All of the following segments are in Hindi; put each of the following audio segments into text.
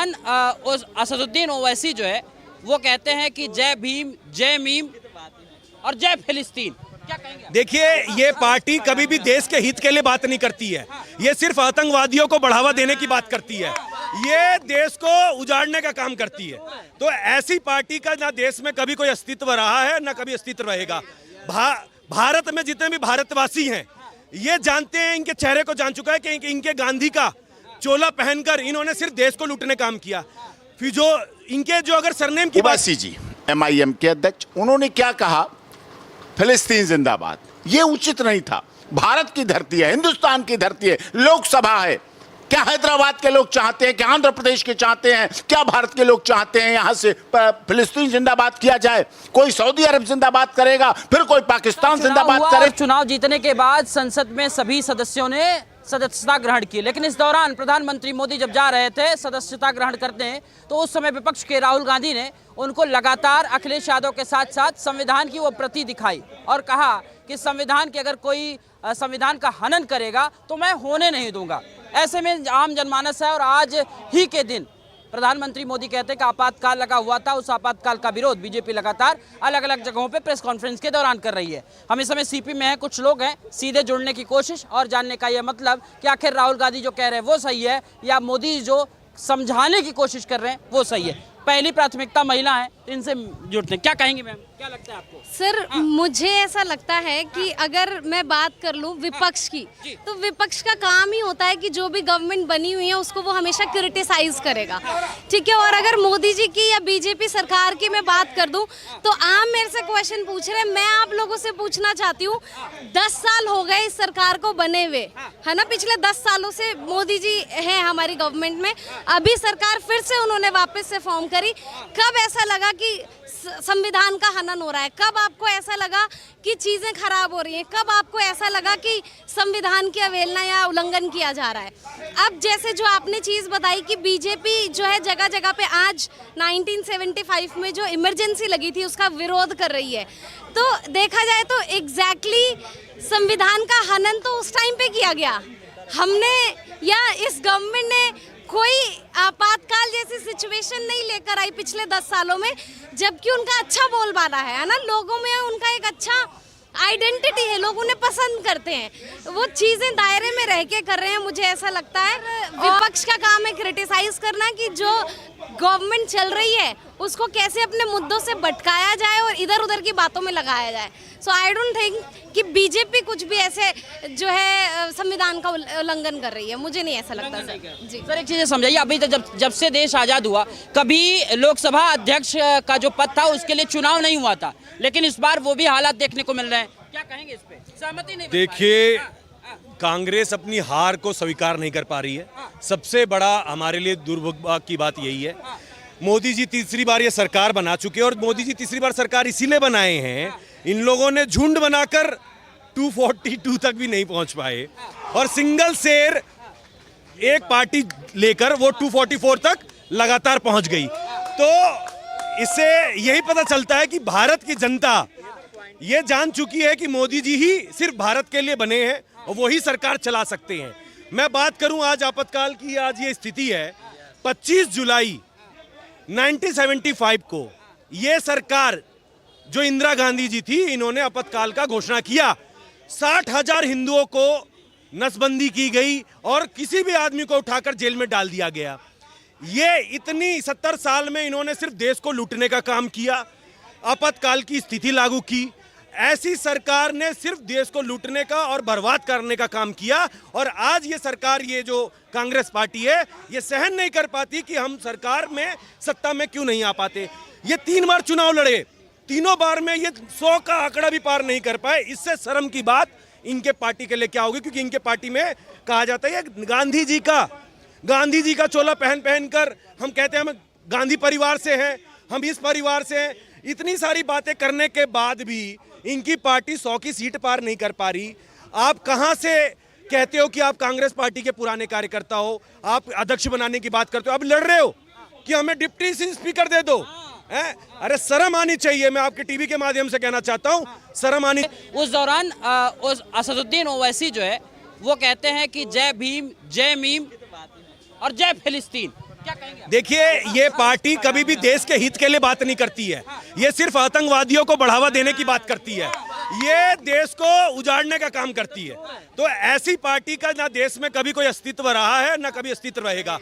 दौरान असदुद्दीन ओवैसी जो है वो कहते हैं कि जय भीम, जय मीम और जय फिलिस्तीन। क्या कहेंगे? देखिए, ये पार्टी कभी भी देश के हित के लिए बात नहीं करती है। ये सिर्फ आतंकवादियों को बढ़ावा देने की बात करती है। ये देश को उजाड़ने का काम करती है। तो ऐसी पार्टी का ना देश में कभी कोई अस्तित्व रहा है ना कभी अस्तित्व रहेगा। भारत में जितने भी भारतवासी हैं ये जानते हैं, इनके चेहरे को जान चुका है कि इनके गांधी का चोला पहनकर इन्होंने सिर्फ देश को लूटने काम किया। फिर जो इनके जो अगर सरनेम की बात, ओवैसी जी MIM के अध्यक्ष, उन्होंने क्या कहा, फिलिस्तीन जिंदाबाद, ये उचित नहीं था। भारत की धरती है, हिंदुस्तान की धरती है, लोकसभा है। क्या हैदराबाद के लोग चाहते हैं, क्या आंध्र प्रदेश के चाहते हैं, क्या भारत के लोग चाहते हैं यहां से फिलिस्तीन जिंदाबाद किया जाए? कोई सऊदी अरब जिंदाबाद करेगा, फिर कोई पाकिस्तान जिंदाबाद करे। चुनाव जीतने के बाद संसद में सभी सदस्यों ने सदस्यता ग्रहण की, लेकिन इस दौरान प्रधानमंत्री मोदी जब जा रहे थे सदस्यता ग्रहण करते हैं तो उस समय विपक्ष के राहुल गांधी ने उनको लगातार अखिलेश यादव के साथ साथ संविधान की वो प्रति दिखाई और कहा कि संविधान के अगर कोई संविधान का हनन करेगा तो मैं होने नहीं दूंगा। ऐसे में आम जनमानस है और आज ही के दिन प्रधानमंत्री मोदी कहते हैं कि आपातकाल लगा हुआ था, उस आपातकाल का विरोध बीजेपी लगातार अलग अलग जगहों पे प्रेस कॉन्फ्रेंस के दौरान कर रही है। हम इस समय सीपी में हैं, कुछ लोग हैं, सीधे जुड़ने की कोशिश और जानने का यह मतलब कि आखिर राहुल गांधी जो कह रहे हैं वो सही है या मोदी जो समझाने की कोशिश कर रहे हैं वो सही है। पहली प्राथमिकता महिला है, इनसे जुड़ते हैं। क्या कहेंगे मैम, क्या लगता है आपको? सर मुझे ऐसा लगता है कि अगर मैं बात कर लूं विपक्ष की, तो विपक्ष का काम ही होता है कि जो भी गवर्नमेंट बनी हुई है उसको वो हमेशा क्रिटिसाइज करेगा, ठीक है। और अगर मोदी जी की या बीजेपी सरकार की मैं बात कर दूं तो आप मेरे से क्वेश्चन पूछ रहे हैं, मैं आप लोगों से पूछना चाहती हूँ 10 साल हो गए इस सरकार को बने हुए, है ना। पिछले 10 सालों से मोदी जी हैं हमारी गवर्नमेंट में, अभी सरकार फिर से उन्होंने वापस से फॉर्म करी। कब ऐसा लगा कि संविधान का हनन हो रहा है? कब आपको ऐसा लगा कि चीजें खराब हो रही हैं? कब आपको ऐसा लगा कि संविधान की अवहेलना या उल्लंघन किया जा रहा है? अब जैसे जो आपने चीज बताई कि बीजेपी जो है जगह जगह पे आज 1975 में जो इमरजेंसी लगी थी उसका विरोध कर रही है, तो देखा जाए तो एग्जैक्टली संविधान का हनन तो उस टाइम पे किया गया हमने, या इस गवर्नमेंट ने कोई आपातकाल जैसी सिचुएशन नहीं लेकर आई पिछले 10 सालों में, जबकि उनका अच्छा बोलबाला है ना, लोगों में उनका एक अच्छा आइडेंटिटी है, लोग उन्हें पसंद करते हैं, वो चीजें दायरे में रह के कर रहे हैं। मुझे ऐसा लगता है विपक्ष का काम है क्रिटिसाइज करना कि जो गवर्नमेंट चल रही है उसको कैसे अपने मुद्दों से भटकाया जाए और इधर उधर की बातों में लगाया जाए। सो आई डोंट थिंक कि बीजेपी कुछ भी ऐसे जो है संविधान का उल्लंघन कर रही है, मुझे नहीं ऐसा लगता सर। जी सर एक चीज़ समझाइए, अभी तक जब से देश आज़ाद हुआ कभी लोकसभा अध्यक्ष का जो पद था उसके लिए चुनाव नहीं हुआ था, लेकिन इस बार वो भी हालात देखने को मिल रहे हैं। क्या कहेंगे इस पे? सहमति नहीं? देखिए, कांग्रेस अपनी हार को स्वीकार नहीं कर पा रही है। सबसे बड़ा हमारे लिए दुर्भाग्य की बात यही है, मोदी जी तीसरी बार ये सरकार बना चुके हैं और मोदी जी तीसरी बार सरकार इसीलिए बनाए हैं, इन लोगों ने झुंड बनाकर 242 तक भी नहीं पहुंच पाए और सिंगल शेर एक पार्टी लेकर वो 244 तक लगातार पहुंच गई। तो इससे यही पता चलता है कि भारत की जनता ये जान चुकी है कि मोदी जी ही सिर्फ भारत के लिए बने हैं और वही सरकार चला सकते हैं। मैं बात करूं आज आपातकाल की, आज ये स्थिति है, 25 जुलाई 1975 को ये सरकार जो इंदिरा गांधी जी थी, इन्होंने आपातकाल का घोषणा किया। 60,000 हिंदुओं को नसबंदी की गई और किसी भी आदमी को उठाकर जेल में डाल दिया गया। ये इतनी 70 साल में इन्होंने सिर्फ देश को लूटने का काम किया, आपातकाल की स्थिति लागू की। ऐसी सरकार ने सिर्फ देश को लूटने का और बर्बाद करने का काम किया और आज ये सरकार, ये जो कांग्रेस पार्टी है, ये सहन नहीं कर पाती कि हम सरकार में सत्ता में क्यों नहीं आ पाते। ये 3 बार चुनाव लड़े, तीनों बार में ये 100 का आंकड़ा भी पार नहीं कर पाए। इससे शर्म की बात इनके पार्टी के लिए क्या होगी, क्योंकि इनके पार्टी में कहा जाता है गांधी जी का चोला पहन कर हम कहते हैं हम गांधी परिवार से हैं, हम इस परिवार से हैं। इतनी सारी बातें करने के बाद भी इनकी पार्टी 100 की सीट पार नहीं कर पा रही। आप कहां से कहते हो कि आप कांग्रेस पार्टी के पुराने कार्यकर्ता हो, आप अध्यक्ष बनाने की बात करते हो, अब लड़ रहे हो कि हमें डिप्टी स्पीकर दे दो? अरे शर्म आनी चाहिए। मैं आपके टीवी के माध्यम से कहना चाहता हूं, शर्म आनी। उस दौरान असदुद्दीन ओवैसी जो है वो कहते हैं कि जय भीम, जय मीम और जय फिलिस्तीन। क्या कहेंगे? देखिए, ये पार्टी कभी भी देश के हित के लिए बात नहीं करती है। ये सिर्फ आतंकवादियों को बढ़ावा देने की बात करती है। ये देश को उजाड़ने का काम करती है। तो ऐसी पार्टी का ना देश में कभी कोई अस्तित्व रहा है, ना कभी अस्तित्व रहेगा।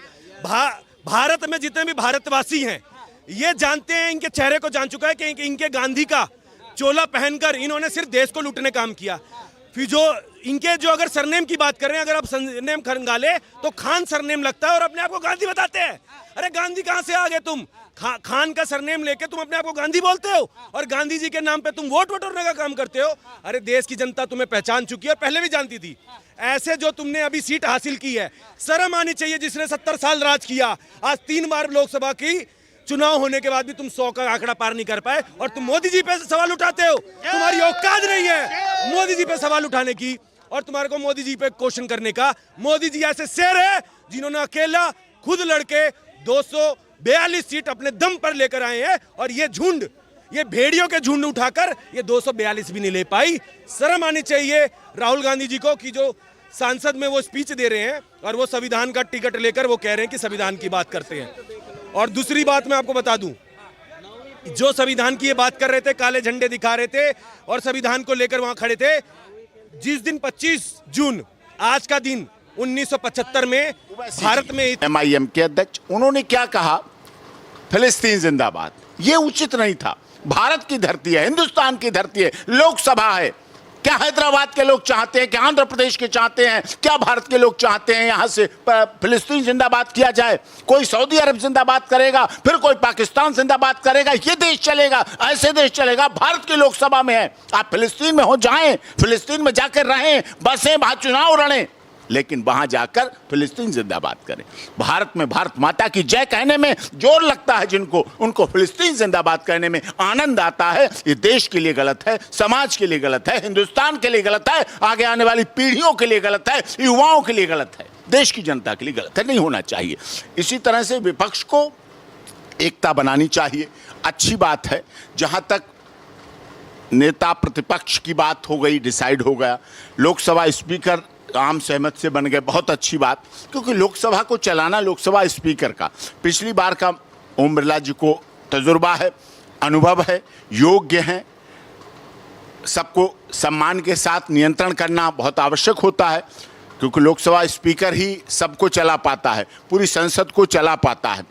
भारत में जितने भी भारतवासी हैं, ये जानते हैं, इनके चेहरे को जान चुका है कि इनके गांधी का चोला पहनकर इन्होंने सिर्फ देश को लूटने काम किया। फिर जो अगर सरनेम की बात कर रहे हैं, अगर आप सरनेम खंगाले तो खान सरनेम लगता है और अपने आप को गांधी बताते हैं। अरे गांधी कहां से आ गए तुम? खान का सरनेम लेके तुम अपने आप को गांधी बोलते हो और गांधी जी के नाम पे तुम वोट बटोरने का काम करते हो। अरे देश की जनता तुम्हें पहचान चुकी है और पहले भी जानती थी। ऐसे जो तुमने अभी सीट हासिल की है, शर्म आनी चाहिए। जिसने 70 साल राज किया, आज 3 बार लोकसभा की चुनाव होने के बाद भी तुम 100 का आंकड़ा पार नहीं कर पाए और तुम मोदी जी पे सवाल उठाते हो। तुम्हारी औकात नहीं है मोदी जी पे सवाल उठाने की और तुम्हारे को मोदी जी पे क्वेश्चन करने का। मोदी जी ऐसे शेर है जिन्होंने अकेला खुद लड़के 242 सीट अपने दम पर लेकर आए हैं और ये झुंड, ये भेड़ियों के झुंड उठाकर ये 242 भी नहीं ले पाई। शर्म आनी चाहिए राहुल गांधी जी को कि जो सांसद में वो स्पीच दे रहे हैं और वो संविधान का टिकट लेकर वो कह रहे हैं कि संविधान की बात करते हैं। और दूसरी बात मैं आपको बता दूं, जो संविधान की ये बात कर रहे थे, काले झंडे दिखा रहे थे और संविधान को लेकर वहां खड़े थे, जिस दिन 25 जून आज का दिन 1975 में भारत में MIM के अध्यक्ष, उन्होंने क्या कहा? फिलिस्तीन जिंदाबाद। ये उचित नहीं था। भारत की धरती है, हिंदुस्तान की धरती है, लोकसभा है। क्या हैदराबाद के लोग चाहते हैं, क्या आंध्र प्रदेश के चाहते हैं, क्या भारत के लोग चाहते हैं यहां से फिलिस्तीन जिंदाबाद किया जाए? कोई सऊदी अरब जिंदाबाद करेगा, फिर कोई पाकिस्तान जिंदाबाद करेगा। ये देश चलेगा, ऐसे देश चलेगा। भारत की लोकसभा में है, आप फिलिस्तीन में हो जाएं, फिलिस्तीन में जाकर रहें, बसें, वहां चुनाव लड़ें, लेकिन वहां जाकर फिलिस्तीन जिंदाबाद करें। भारत में भारत माता की जय कहने में जोर लगता है जिनको, उनको फिलिस्तीन जिंदाबाद कहने में आनंद आता है। ये देश के लिए गलत है, समाज के लिए गलत है, हिंदुस्तान के लिए गलत है, आगे आने वाली पीढ़ियों के लिए गलत है, युवाओं के लिए गलत है, देश की जनता के लिए गलत है। नहीं होना चाहिए। इसी तरह से विपक्ष को एकता बनानी चाहिए। अच्छी बात है जहां तक नेता प्रतिपक्ष की बात हो गई, डिसाइड हो गया। लोकसभा स्पीकर आम सहमत से बन गए, बहुत अच्छी बात, क्योंकि लोकसभा को चलाना लोकसभा स्पीकर का, पिछली बार का ओम बिरला जी को तजुर्बा है, अनुभव है, योग्य हैं। सबको सम्मान के साथ नियंत्रण करना बहुत आवश्यक होता है, क्योंकि लोकसभा स्पीकर ही सबको चला पाता है, पूरी संसद को चला पाता है।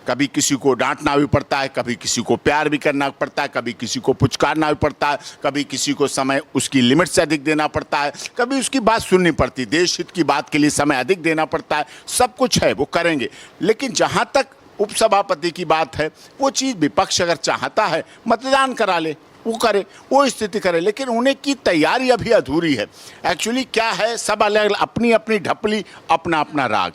कभी किसी को डांटना भी पड़ता है, कभी किसी को प्यार भी करना पड़ता है, कभी किसी को पुचकारना भी पड़ता है, कभी किसी को समय उसकी लिमिट से अधिक देना पड़ता है, कभी उसकी बात सुननी पड़ती, देश हित की बात के लिए समय अधिक देना पड़ता है। सब कुछ है, वो करेंगे। लेकिन जहाँ तक उपसभापति की बात है, वो चीज़ विपक्ष अगर चाहता है मतदान करा ले, वो करे, वो स्थिति करे, लेकिन उन्हें की तैयारी अभी अधूरी है। एक्चुअली क्या है, सब अलग अपनी अपनी ढपली, अपना अपना राग।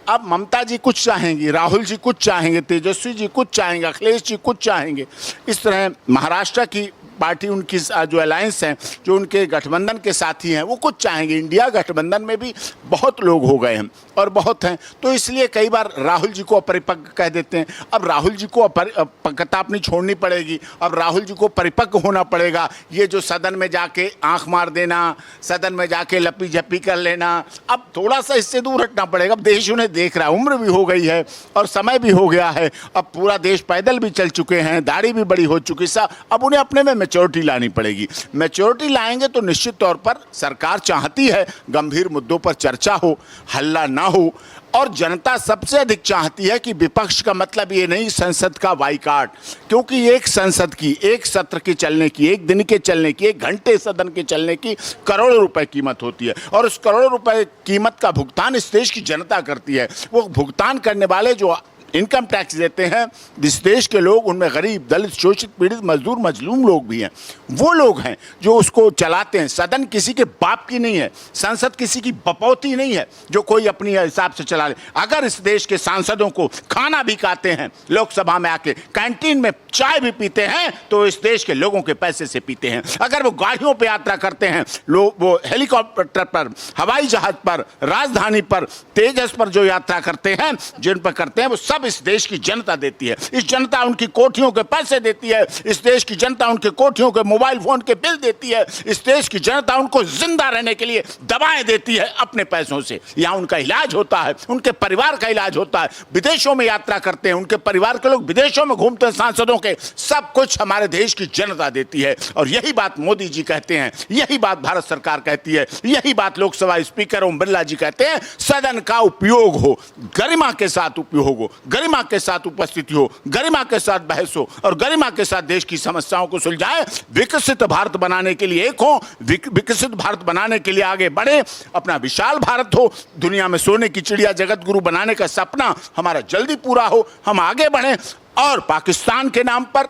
अब ममता जी कुछ चाहेंगी, राहुल जी कुछ चाहेंगे, तेजस्वी जी कुछ चाहेंगे, अखिलेश जी कुछ चाहेंगे। इस तरह महाराष्ट्र की पार्टी, उनकी जो अलायंस हैं, जो उनके गठबंधन के साथी हैं, वो कुछ चाहेंगे। इंडिया गठबंधन में भी बहुत लोग हो गए हैं और बहुत हैं, तो इसलिए कई बार राहुल जी को अपरिपक्व कह देते हैं। अब राहुल जी को अपरिपक्वता अपनी छोड़नी पड़ेगी, अब राहुल जी को परिपक्व होना पड़ेगा। ये जो सदन में जाके आंख मार देना, सदन में जाके लपी झपी कर लेना, अब थोड़ा सा इससे दूर हटना पड़ेगा। अब देश उन्हें देख रहा है, उम्र भी हो गई है और समय भी हो गया है। अब पूरा देश पैदल भी चल चुके हैं, दाढ़ी भी बड़ी हो चुकी है। अब उन्हें अपने में मैच्योरिटी लानी पड़ेगी। मैच्योरिटी लाएंगे तो निश्चित तौर पर सरकार चाहती है गंभीर मुद्दों पर चर्चा हो, हल्ला ना हो, और जनता सबसे अधिक चाहती है कि विपक्ष का मतलब ये नहीं संसद का बाइकाट, क्योंकि एक संसद की, एक सत्र के चलने की, एक दिन के चलने की, 1 घंटे सदन के चलने की करोड़ों रुपए कीमत होती है और उस करोड़ों रुपए कीमत का भुगतान इस देश की जनता करती है। वो भुगतान करने वाले जो इनकम टैक्स देते हैं इस देश के लोग, उनमें गरीब, दलित, शोषित, पीड़ित, मजदूर, मजलूम लोग भी हैं। वो लोग हैं जो उसको चलाते हैं। सदन किसी के बाप की नहीं है, संसद किसी की बपौती नहीं है जो कोई अपनी हिसाब से चला ले। अगर इस देश के सांसदों को खाना भी खाते हैं, लोकसभा में आके कैंटीन में चाय भी पीते हैं, तो इस देश के लोगों के पैसे से पीते हैं। अगर वो गाड़ियों पर यात्रा करते हैं, लोग वो हेलीकॉप्टर पर, हवाई जहाज पर, राजधानी पर, तेजस पर जो यात्रा करते हैं, जिन पर करते हैं, वो सब सब इस देश की जनता देती है। इस जनता उनकी कोठियों के पैसे देती है, इस देश की जनता उनके कोठियों के मोबाइल फोन के बिल देती है, इस देश की जनता उनको जिंदा रहने के लिए दवाएं देती है अपने पैसों से। यहाँ उनका इलाज होता है, उनके परिवार का इलाज होता है, विदेशों में यात्रा करते हैं, उनके परिवार के लोग विदेशों में घूमते हैं, सांसदों के, सब कुछ हमारे देश की जनता देती है। और यही बात मोदी जी कहते हैं, यही बात भारत सरकार कहती है, यही बात लोकसभा स्पीकर ओम बिरला जी कहते हैं। सदन का उपयोग हो, गरिमा के साथ उपयोग हो, गरिमा के साथ उपस्थिति हो, गरिमा के साथ बहस हो और गरिमा के साथ देश की समस्याओं को सुलझाए, विकसित भारत बनाने के लिए एक हो, विकसित भारत बनाने के लिए आगे बढ़े, अपना विशाल भारत हो, दुनिया में सोने की चिड़िया जगत गुरु बनाने का सपना हमारा जल्दी पूरा हो, हम आगे बढ़ें और पाकिस्तान के नाम पर,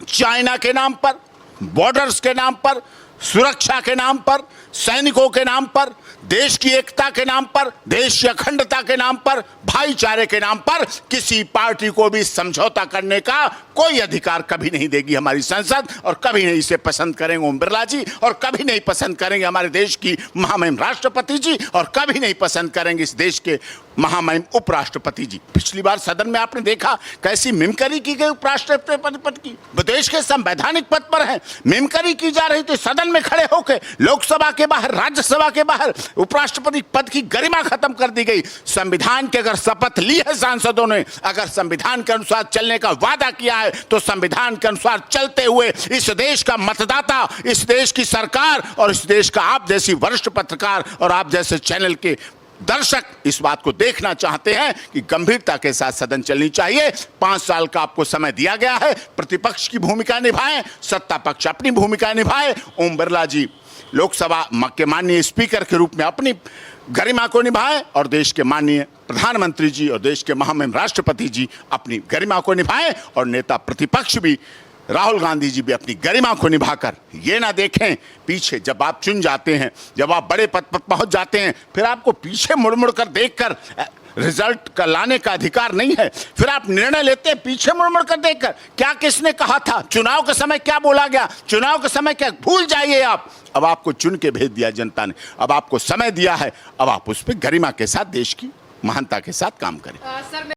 चाइना के नाम पर, बॉर्डर्स के नाम पर, सुरक्षा के नाम पर, सैनिकों के नाम पर, देश की एकता के नाम पर, देश की अखंडता के नाम पर, भाईचारे के नाम पर किसी पार्टी को भी समझौता करने का कोई अधिकार कभी नहीं देगी हमारी संसद। और कभी नहीं इसे पसंद करेंगे ओम बिरला जी, और कभी नहीं पसंद करेंगे हमारे देश की महामहिम राष्ट्रपति जी, और कभी नहीं पसंद करेंगे इस देश के महामहिम उपराष्ट्रपति जी। पिछली बार सदन में आपने देखा कैसी मिमकरी की गई उपराष्ट्रपति पद की, देश के संवैधानिक पद पर है, मिमकरी की जा रही थी सदन में खड़े होकर, लोकसभा के बाहर, राज्यसभा के बाहर उपराष्ट्रपति पद की गरिमा खत्म कर दी गई। संविधान की अगर शपथ ली है सांसदों ने, अगर संविधान के अनुसार चलने का वादा किया है, तो संविधान के अनुसार चलते हुए इस देश का मतदाता, इस देश की सरकार और इस देश का आप जैसी वरिष्ठ पत्रकार और आप जैसे चैनल के दर्शक इस बात को देखना चाहते हैं कि गंभीरता के साथ सदन चलनी चाहिए। 5 साल का आपको समय दिया गया है, प्रतिपक्ष की भूमिका निभाएं, सत्ता पक्ष अपनी भूमिका निभाए। ओम बिरला जी लोकसभा के माननीय स्पीकर के रूप में अपनी गरिमा को निभाएं और देश के माननीय प्रधानमंत्री जी और देश के महामहिम राष्ट्रपति जी अपनी गरिमा को निभाएं, और नेता प्रतिपक्ष भी राहुल गांधी जी भी अपनी गरिमा को निभाकर ये ना देखें पीछे, जब आप चुन जाते हैं, जब आप बड़े पद पर पहुंच जाते हैं, फिर आपको पीछे मुड़ मुड़ कर देखकर रिजल्ट का लाने का अधिकार नहीं है। फिर आप निर्णय लेते हैं पीछे मुड़ मुड़ कर देखकर, क्या किसने कहा था, चुनाव के समय क्या बोला गया, चुनाव के समय क्या, भूल जाइए आप। अब आपको चुन के भेज दिया जनता ने, अब आपको समय दिया है, अब आप उस पर गरिमा के साथ, देश की महानता के साथ काम करें।